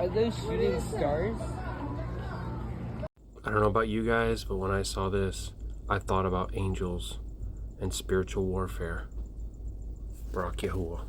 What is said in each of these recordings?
Are those shooting stars? I don't know about you guys, but when I saw this, I thought about angels and spiritual warfare. Baruk Yahuah.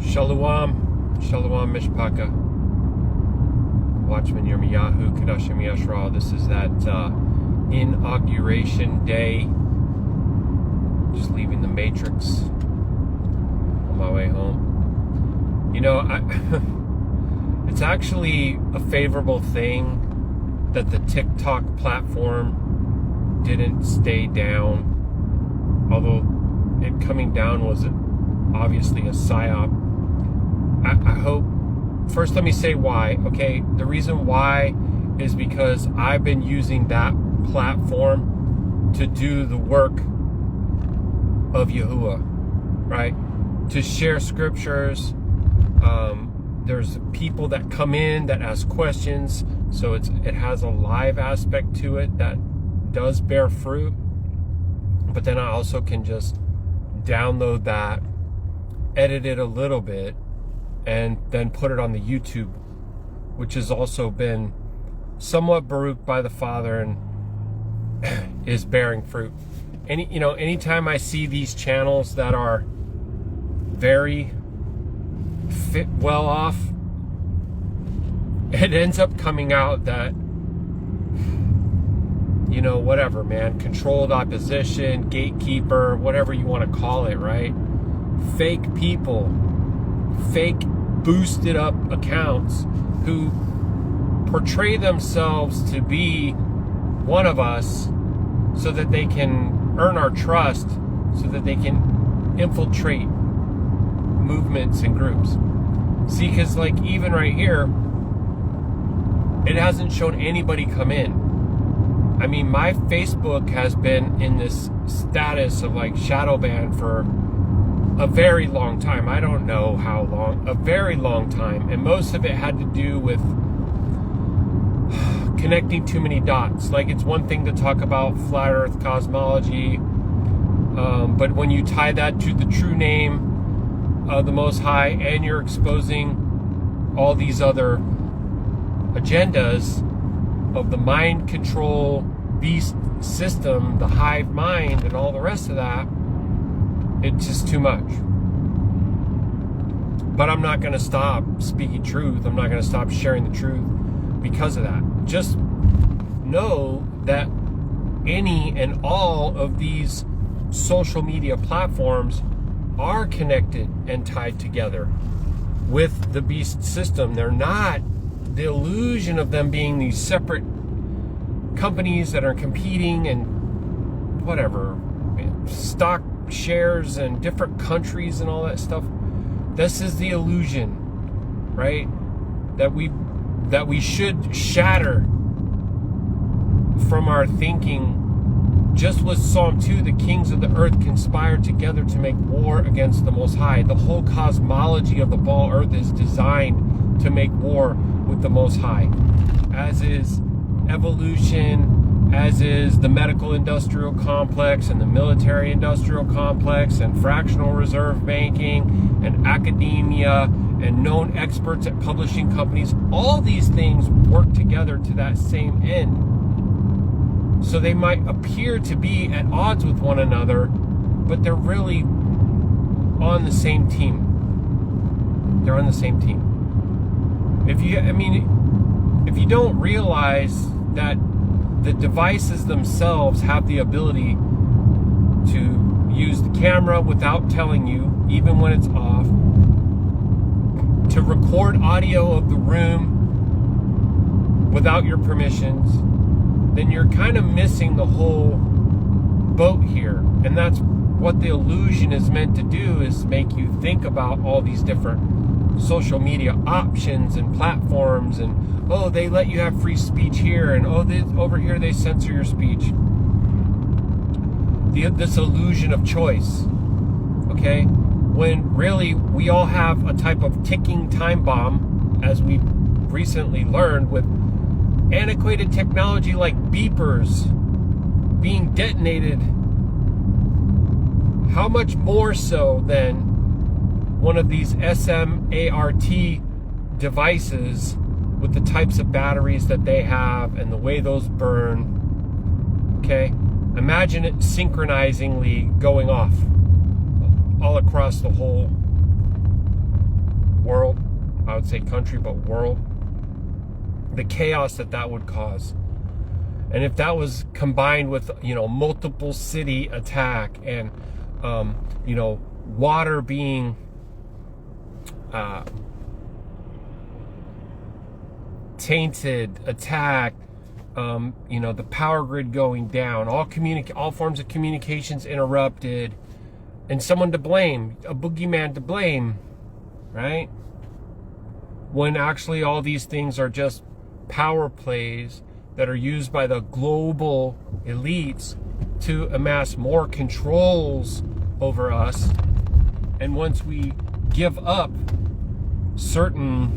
Shalom, Shalom Mishpaka. Watchman Yirmiyahu, Qadashayam of Yasharal. This is that inauguration day. Just leaving the Matrix on my way home. You know, it's actually a favorable thing that the TikTok platform didn't stay down. Although it coming down was obviously a psyop. I hope, first let me say why, okay? The reason why is because I've been using that platform to do the work of Yahuwah, right? To share scriptures. There's people that come in that ask questions, so it has a live aspect to it that does bear fruit. But then I also can just download that, edit it a little bit, and then put it on the YouTube, which has also been somewhat Baruk by the Father and is bearing fruit. Anytime I see these channels that are very well off, it ends up coming out that, whatever, man, controlled opposition, gatekeeper, whatever you want to call it, right? Fake people, fake boosted up accounts who portray themselves to be one of us so that they can earn our trust, so that they can infiltrate movements and groups. See, because like even right here, it hasn't shown anybody come in. I mean, my Facebook has been in this status of like shadow ban for a very long time. I don't know how long, a very long time. And most of it had to do with connecting too many dots. Like, it's one thing to talk about flat earth cosmology, but when you tie that to the true name of the Most High and you're exposing all these other agendas of the mind control beast system, the hive mind, and all the rest of that, it's just too much. But I'm not going to stop speaking truth. I'm not going to stop sharing the truth because of that. Just know that any and all of these social media platforms are connected and tied together with the beast system. They're not the illusion of them being these separate companies that are competing and whatever, stock shares and different countries and all that stuff. This is the illusion, right? That we should shatter from our thinking. Just with Psalm 2, the kings of the earth conspire together to make war against the Most High. The whole cosmology of the ball earth is designed to make war with the Most High, as is evolution, as is the medical industrial complex and the military industrial complex and fractional reserve banking and academia and known experts at publishing companies. All these things work together to that same end. So they might appear to be at odds with one another, but they're really on the same team. They're on the same team. If you don't realize that the devices themselves have the ability to use the camera without telling you, even when it's off, to record audio of the room without your permissions, then you're kind of missing the whole boat here. And that's what the illusion is meant to do, is make you think about all these different social media options and platforms, and oh, they let you have free speech here, and oh, over here they censor your speech. This illusion of choice. Okay, okay? When really we all have a type of ticking time bomb, as we recently learned with antiquated technology like beepers being detonated. How much more so than one of these SMART devices with the types of batteries that they have and the way those burn, okay? Imagine it synchronizingly going off all across the whole world. I would say country, but world. The chaos that would cause. And if that was combined with, multiple city attack and, water being tainted, attacked, the power grid going down, all forms of communications interrupted, and someone to blame, a boogeyman to blame, right? When actually all these things are just power plays that are used by the global elites to amass more controls over us. And once we give up certain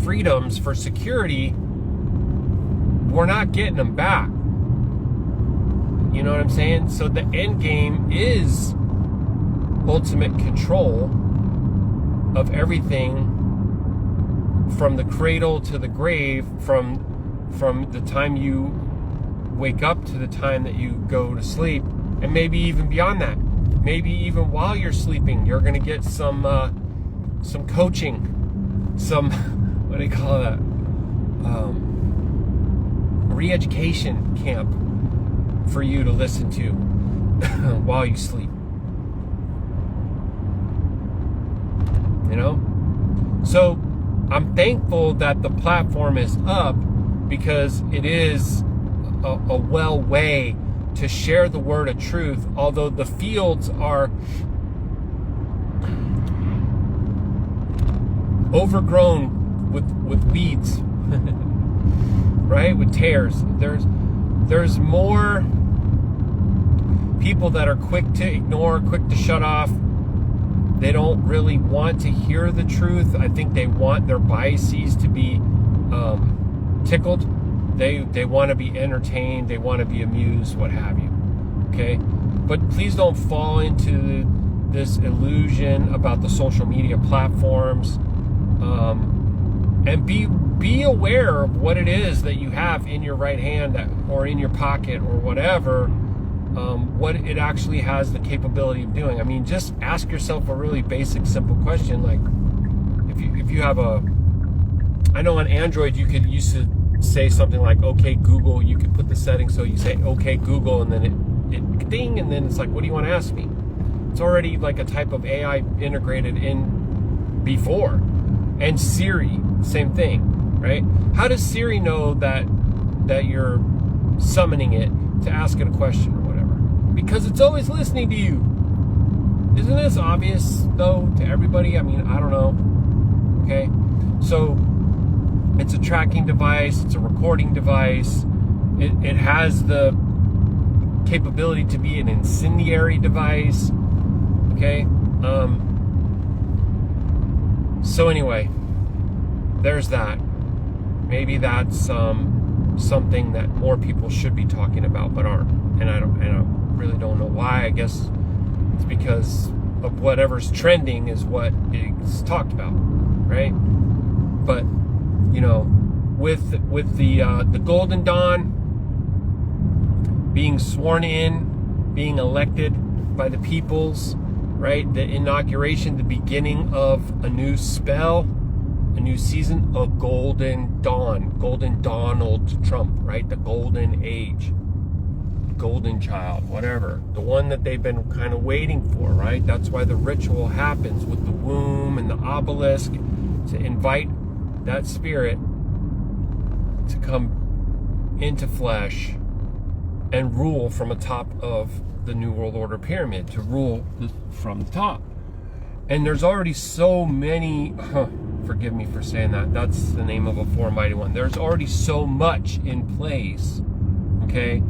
freedoms for security, we're not getting them back. You know what I'm saying? So the end game is ultimate control of everything from the cradle to the grave, from the time you wake up to the time that you go to sleep, and maybe even beyond that. Maybe even while you're sleeping, you're going to get some coaching, some, what do you call that? Re-education camp for you to listen to while you sleep. So I'm thankful that the platform is up, because it is a well way to share the word of truth, although the fields are overgrown with weeds, right? With tares. There's more people that are quick to ignore, quick to shut off. They don't really want to hear the truth. I think they want their biases to be tickled. They want to be entertained. They want to be amused, what have you. Okay? But please don't fall into this illusion about the social media platforms. And be aware of what it is that you have in your right hand or in your pocket or whatever, what it actually has the capability of doing. I mean, just ask yourself a really basic, simple question. Like, if you have I know on Android you used to say something like, okay, Google, you could put the settings so you say, okay, Google, and then it ding, and then it's like, what do you want to ask me? It's already like a type of AI integrated in before. And Siri, same thing, right? How does Siri know that you're summoning it to ask it a question or whatever? Because it's always listening to you. Isn't this obvious, though, to everybody? I mean, I don't know. Okay? So, it's a tracking device. It's a recording device. It has the capability to be an incendiary device. Okay? So anyway, there's that. Maybe that's something that more people should be talking about, but aren't. And I really don't know why. I guess it's because of whatever's trending is what is talked about, right? But with the Golden Dawn being sworn in, being elected by the peoples, right? The inauguration, the beginning of a new spell, a new season, a Golden Dawn, Golden Donald Trump, right? The Golden Age, Golden Child, whatever. The one that they've been kind of waiting for, right? That's why the ritual happens with the womb and the obelisk, to invite that spirit to come into flesh and rule from atop of the New World Order pyramid, to rule from the top. And there's already so many, forgive me for saying that, that's the name of a four mighty one. There's already so much in place, okay?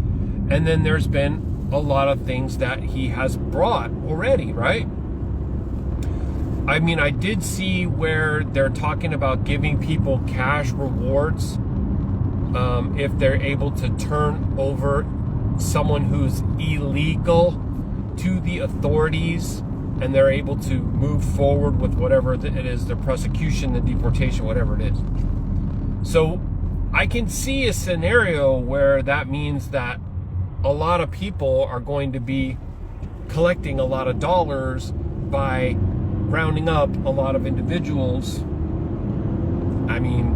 And then there's been a lot of things that he has brought already, right? I mean, I did see where they're talking about giving people cash rewards if they're able to turn over someone who's illegal to the authorities, and they're able to move forward with whatever it is, the prosecution, the deportation, whatever it is. So I can see a scenario where that means that a lot of people are going to be collecting a lot of dollars by rounding up a lot of individuals. I mean,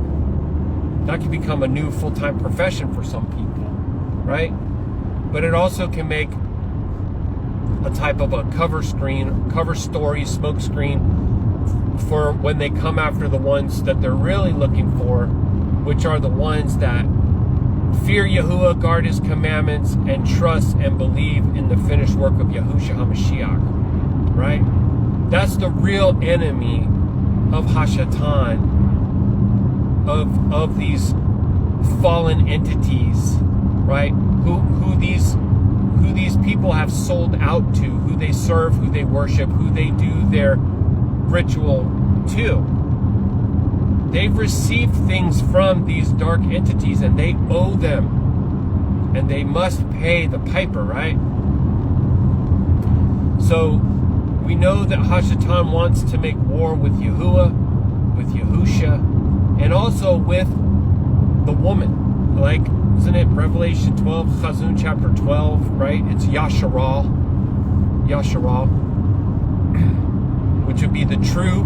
that could become a new full-time profession for some people, right? But it also can make a type of a cover story, smoke screen for when they come after the ones that they're really looking for, which are the ones that fear Yahuwah, guard his commandments, and trust and believe in the finished work of Yahusha HaMashiach, right? That's the real enemy of Hashatan, of these fallen entities, right? Who these people have sold out to, who they serve, who they worship, who they do their ritual to. They've received things from these dark entities, and they owe them, and they must pay the piper, right? So we know that Hashatan wants to make war with Yahuwah, with Yahusha, and also with the woman. Like, isn't it Revelation 12, Chazun chapter 12, right? It's Yashar'Al, which would be the true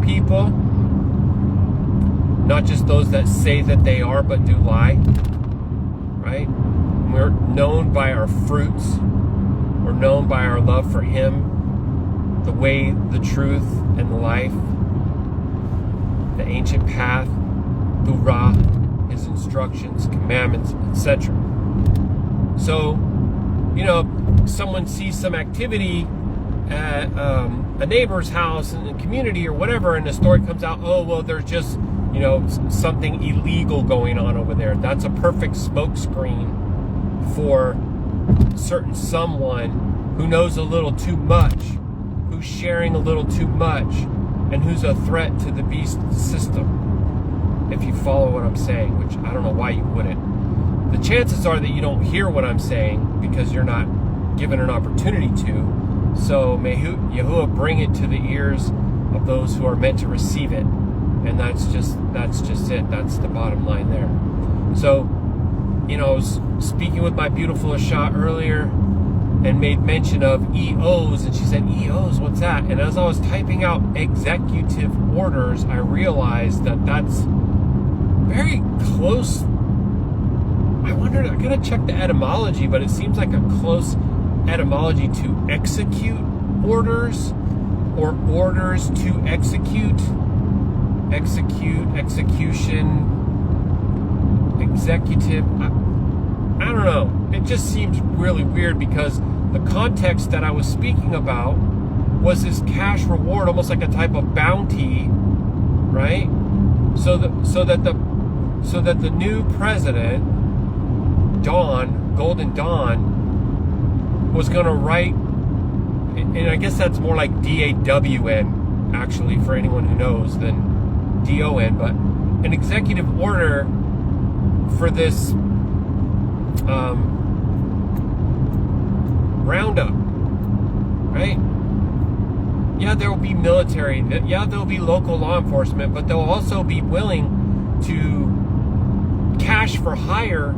people, not just those that say that they are but do lie, right? We're known by our fruits. We're known by our love for him, the way, the truth, and the life, the ancient path, Torah, his instructions, commandments, etc. So, you know, someone sees some activity at a neighbor's house in the community or whatever, and the story comes out, oh, well, there's just, you know, something illegal going on over there. That's a perfect smokescreen for certain someone who knows a little too much, who's sharing a little too much, and who's a threat to the beast system. If you follow what I'm saying, which I don't know why you wouldn't. The chances are that you don't hear what I'm saying because you're not given an opportunity to. So may Yahuwah bring it to the ears of those who are meant to receive it. And that's just it. That's the bottom line there. So, you know, I was speaking with my beautiful Asha earlier and made mention of EOs, and she said, EOs, what's that? And as I was typing out executive orders, I realized that that's very close. I wondered, I gotta check the etymology, but it seems like a close etymology to execute orders, or orders to execute, execution, executive. I don't know. It just seems really weird because the context that I was speaking about was this cash reward, almost like a type of bounty, right? So that the new president, Golden Dawn, was going to write, and I guess that's more like DAWN, actually, for anyone who knows, than DON, but an executive order for this roundup, right? Yeah, there will be military, yeah, there will be local law enforcement, but they'll also be willing to cash for hire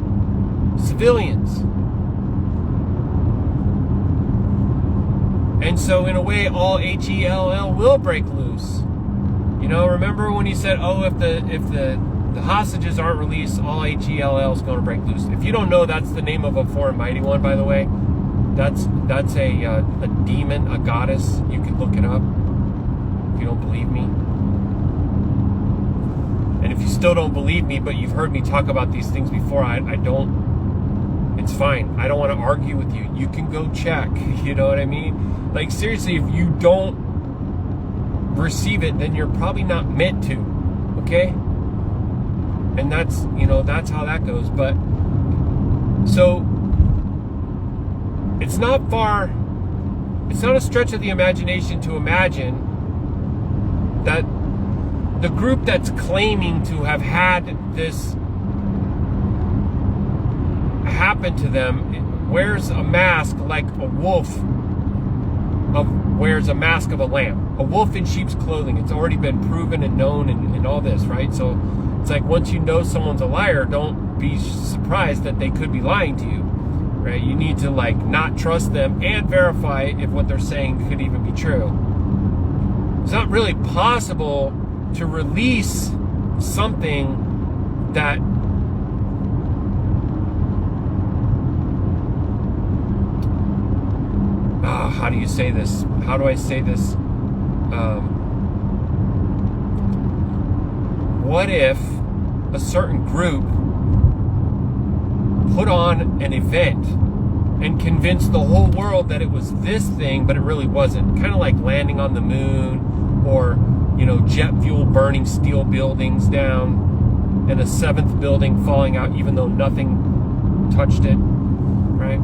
civilians. And so in a way, all HELL will break loose. You know, remember when he said, oh, if the hostages aren't released, all HELL is going to break loose. If you don't know, that's the name of a foreign mighty one, by the way. That's a demon, a goddess. You can look it up if you don't believe me. And if you still don't believe me, but you've heard me talk about these things before, I don't. It's fine. I don't want to argue with you. You can go check. You know what I mean? Like, seriously, if you don't receive it, then you're probably not meant to. Okay? And that's, you know, that's how that goes. But, so, it's not a stretch of the imagination to imagine that the group that's claiming to have had this happen to them wears a mask like a wolf wears a mask of a lamb. A wolf in sheep's clothing. It's already been proven and known and all this, right? So it's like, once you know someone's a liar, don't be surprised that they could be lying to you, right? You need to like not trust them and verify if what they're saying could even be true. It's not really possible to release something that how do you say this? How do I say this? What if a certain group put on an event and convinced the whole world that it was this thing, but it really wasn't? Kind of like landing on the moon, or, you know, jet fuel burning steel buildings down and a seventh building falling out even though nothing touched it, right?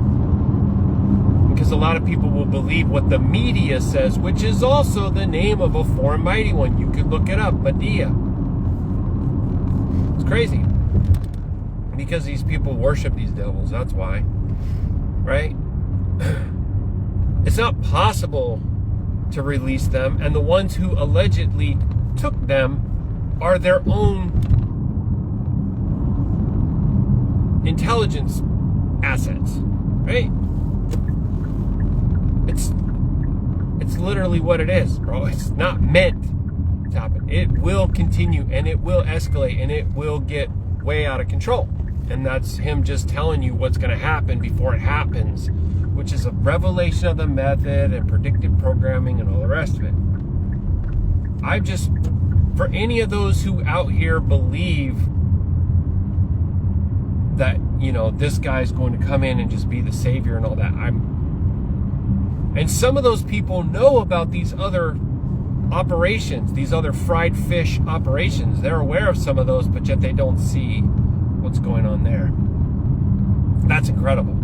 Because a lot of people will believe what the media says, which is also the name of a foreign mighty one. You could look it up, Medea. It's crazy. Because these people worship these devils, that's why. Right? It's not possible to release them, and the ones who allegedly took them are their own intelligence assets. Right? It's literally what it is, bro. It's not meant to happen. It will continue, and it will escalate, and it will get way out of control. And that's him just telling you what's going to happen before it happens, which is a revelation of the method and predictive programming and all the rest of it. I just, for any of those who out here believe that, you know, this guy's going to come in and just be the savior and all that, and some of those people know about these other operations, these other fried fish operations. They're aware of some of those, but yet they don't see what's going on there. That's incredible.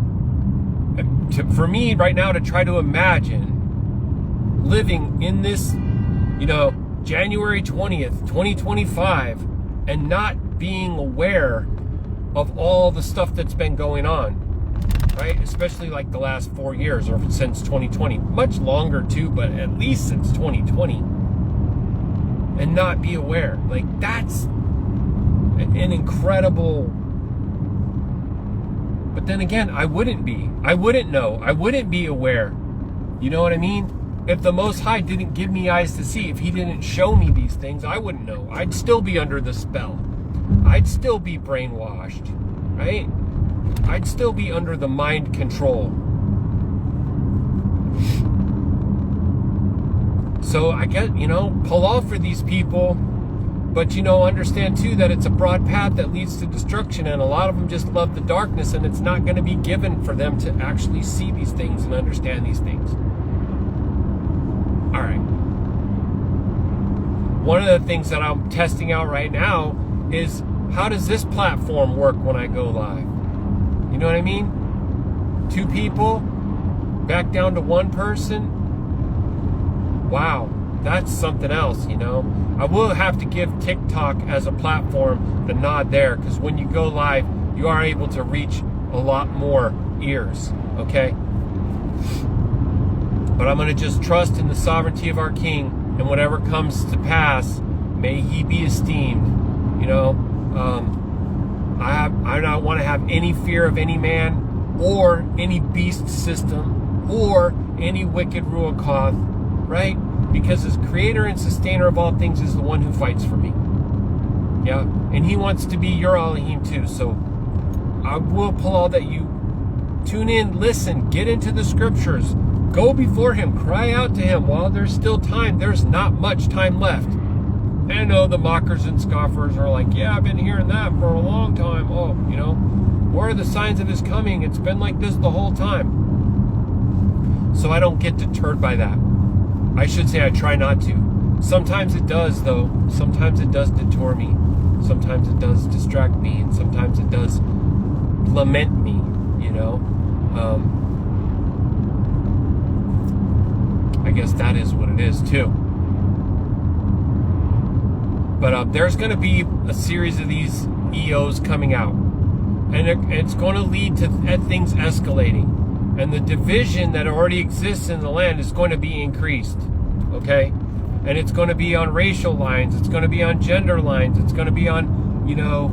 For me right now to try to imagine living in this, you know, January 20th, 2025, and not being aware of all the stuff that's been going on. Right? Especially like the last 4 years, or since 2020. Much longer too, but at least since 2020. And not be aware. Like, that's an incredible... But then again, I wouldn't be. I wouldn't know. I wouldn't be aware. You know what I mean? If the Most High didn't give me eyes to see, if he didn't show me these things, I wouldn't know. I'd still be under the spell. I'd still be brainwashed. Right? I'd still be under the mind control. So I get, you know, pull off for these people, but, you know, understand too that it's a broad path that leads to destruction, and a lot of them just love the darkness, and it's not going to be given for them to actually see these things and understand these things. All right. One of the things that I'm testing out right now is, how does this platform work when I go live? You know what I mean? 2 people, back down to 1 person. Wow, that's something else, you know? I will have to give TikTok as a platform the nod there, because when you go live, you are able to reach a lot more ears, okay? But I'm going to just trust in the sovereignty of our King, and whatever comes to pass, may he be esteemed, you know? I don't want to have any fear of any man or any beast system or any wicked Ruach Ha'Qadash, right? Because his creator and sustainer of all things is the one who fights for me. Yeah, and he wants to be your Elohim too. So I will pull all that. You tune in, listen, get into the scriptures, go before him, cry out to him while there's still time. There's not much time left. And I know the mockers and scoffers are like, yeah, I've been hearing that for a long time. Oh, you know, where are the signs of his coming? It's been like this the whole time. So I don't get deterred by that. I should say I try not to. Sometimes it does, though. Sometimes it does deter me. Sometimes it does distract me. And sometimes it does lament me, you know. I guess that is what it is, too. But there's going to be a series of these EOs coming out, and it's going to lead to things escalating, and the division that already exists in the land is going to be increased, okay? And it's going to be on racial lines, it's going to be on gender lines, it's going to be on, you know,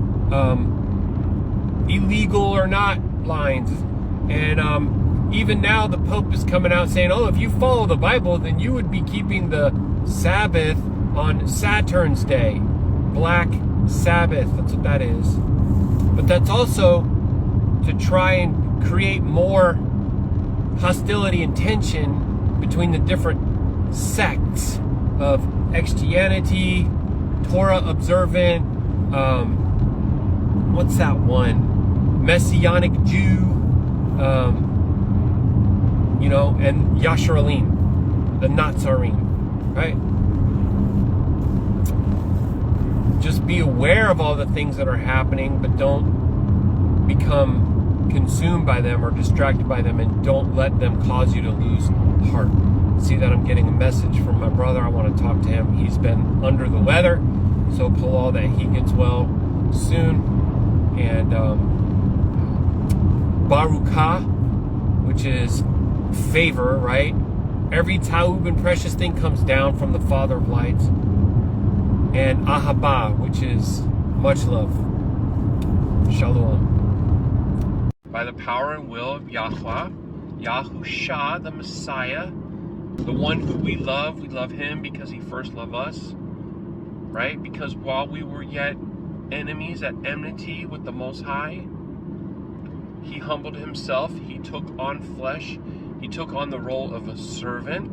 illegal or not lines. And even now the Pope is coming out saying, oh, if you follow the Bible, then you would be keeping the Sabbath on Saturn's Day. Black Sabbath, that's what that is. But that's also to try and create more hostility and tension between the different sects of Christianity, Torah observant, what's that one? Messianic Jew, you know, and Yashar'Al, the Nazarene, right? Just be aware of all the things that are happening, but don't become consumed by them or distracted by them, and don't let them cause you to lose heart. See that I'm getting a message from my brother. I want to talk to him. He's been under the weather, so Palal that he gets well soon. And Baruk Atah, which is favor, right? Every Taub and precious thing comes down from the Father of lights. And Ahaba, which is much love. Shalom. By the power and will of Yahuah, Yahusha, the Messiah, the one who we love him because he first loved us, right? Because while we were yet enemies at enmity with the Most High, he humbled himself, he took on flesh, he took on the role of a servant,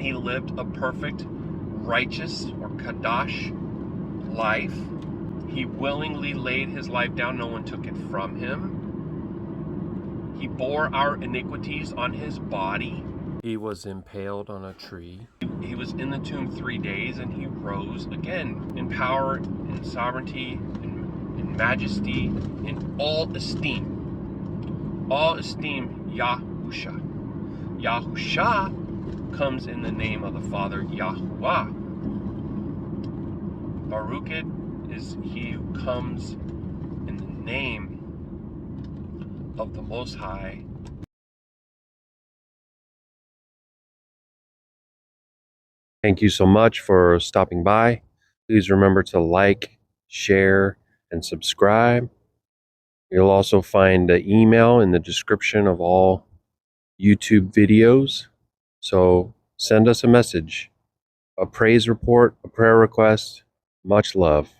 he lived a perfect, righteous, or Qadash life. He willingly laid his life down, no one took it from him. He bore our iniquities on his body. He was impaled on a tree. He was in the tomb 3 days, and he rose again in power, in sovereignty, in majesty, in all esteem. All esteem Yahusha. Yahusha comes in the name of the Father, Yahuah. Baruk is he who comes in the name of the Most High. Thank you so much for stopping by. Please remember to like, share, and subscribe. You'll also find the email in the description of all YouTube videos. So send us a message, a praise report, a prayer request. Much love.